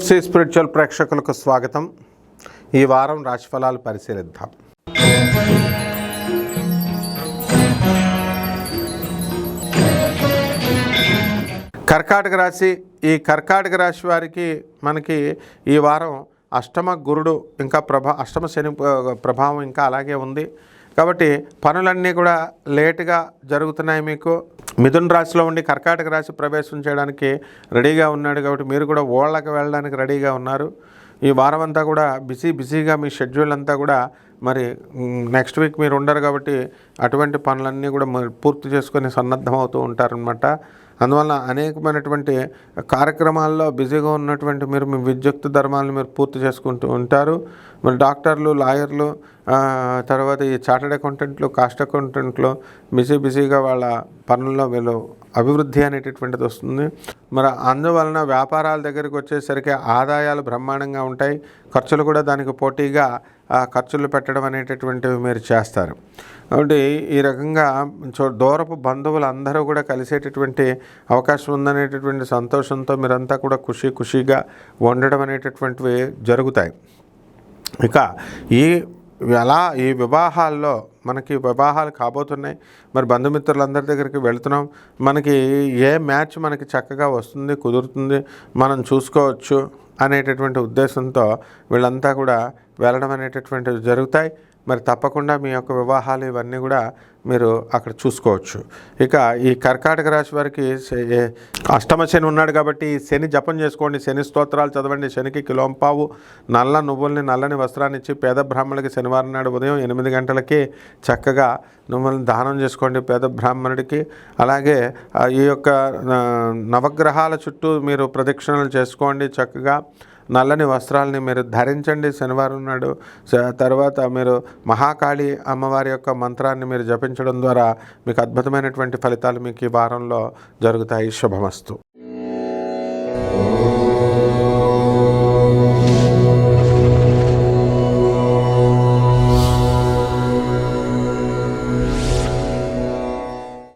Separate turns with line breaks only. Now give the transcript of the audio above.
TFC spiritual ప్రేక్షకులకు స్వాగతం. ఈ వారం రాశిఫలాలు పరిశీలిద్దాం. కర్కాటక రాశి. ఈ కర్కాటక రాశి వారికి మనకి ఈ వారం అష్టమ గురుడు ఇంకా అష్టమ శని ప్రభావం ఇంకా అలాగే ఉంది. కాబట్టి పనులన్నీ కూడా లేటుగా జరుగుతున్నాయి. మీకు మిథున రాశిలో ఉండి కర్కాటక రాశి ప్రవేశం చేయడానికి రెడీగా ఉన్నాడు. కాబట్టి మీరు కూడా ఓళ్ళకి వెళ్ళడానికి రెడీగా ఉన్నారు. ఈ వారం అంతా కూడా బిజీగా మీ షెడ్యూల్ అంతా కూడా మరి నెక్స్ట్ వీక్ మీరు ఉండరు. కాబట్టి అటువంటి పనులన్నీ కూడా పూర్తి చేసుకొని సన్నద్ధమవుతూ ఉంటారనమాట. అందువల్ల అనేకమైనటువంటి కార్యక్రమాల్లో బిజీగా ఉన్నటువంటి మీరు మీ విద్యుక్త ధర్మాలను మీరు పూర్తి చేసుకుంటూ ఉంటారు. మరి డాక్టర్లు, లాయర్లు, తర్వాత ఈ చార్టెడ్ అకౌంటెంట్లు, కాస్ట్ అకౌంటెంట్లు బిజీగా వాళ్ళ పనుల్లో వీళ్ళు అభివృద్ధి అనేటటువంటిది వస్తుంది. మరి అందువలన వ్యాపారాల దగ్గరికి వచ్చేసరికి ఆదాయాలు బ్రహ్మాండంగా ఉంటాయి. ఖర్చులు కూడా దానికి పోటీగా ఖర్చులు పెట్టడం అనేటటువంటివి మీరు చేస్తారు. కాబట్టి ఈ రకంగా దూరపు బంధువులు అందరూ కూడా కలిసేటటువంటి అవకాశం ఉందనేటటువంటి సంతోషంతో మీరంతా కూడా ఖుషీగా ఉండడం అనేటటువంటివి జరుగుతాయి. ఇక ఈ వివాహాల్లో మనకి వివాహాలు కాబోతున్నాయి. మరి బంధుమిత్రులందరి దగ్గరికి వెళుతున్నాం. మనకి ఏ మ్యాచ్ మనకి చక్కగా వస్తుంది, కుదురుతుంది, మనం చూసుకోవచ్చు అనేటటువంటి ఉద్దేశంతో వీళ్ళంతా కూడా వెళ్ళడం అనేటటువంటివి జరుగుతాయి. మరి తప్పకుండా మీ యొక్క వివాహాలు ఇవన్నీ కూడా మీరు అక్కడ చూసుకోవచ్చు. ఇక ఈ కర్కాటక రాశి వారికి అష్టమ శని ఉన్నాడు. కాబట్టి శని జపం చేసుకోండి, శని స్తోత్రాలు చదవండి. శనికి కిలోంపావు నల్ల నువ్వుల్ని, నల్లని వస్త్రాన్ని ఇచ్చి పేద బ్రాహ్మణులకి శనివారం నాడు ఉదయం 8 గంటలకి చక్కగా నువ్వులను దానం చేసుకోండి పేద బ్రాహ్మణుడికి. అలాగే ఈ యొక్క నవగ్రహాల చుట్టూ మీరు ప్రదక్షిణలు చేసుకోండి. చక్కగా నల్లని వస్త్రాలని మీరు ధరించండి శనివారం నాడు. తర్వాత మీరు మహాకాళి అమ్మవారి యొక్క మంత్రాన్ని మీరు జపించడం ద్వారా మీకు అద్భుతమైనటువంటి ఫలితాలు మీకు ఈ వారంలో జరుగుతాయి. శుభమస్తు.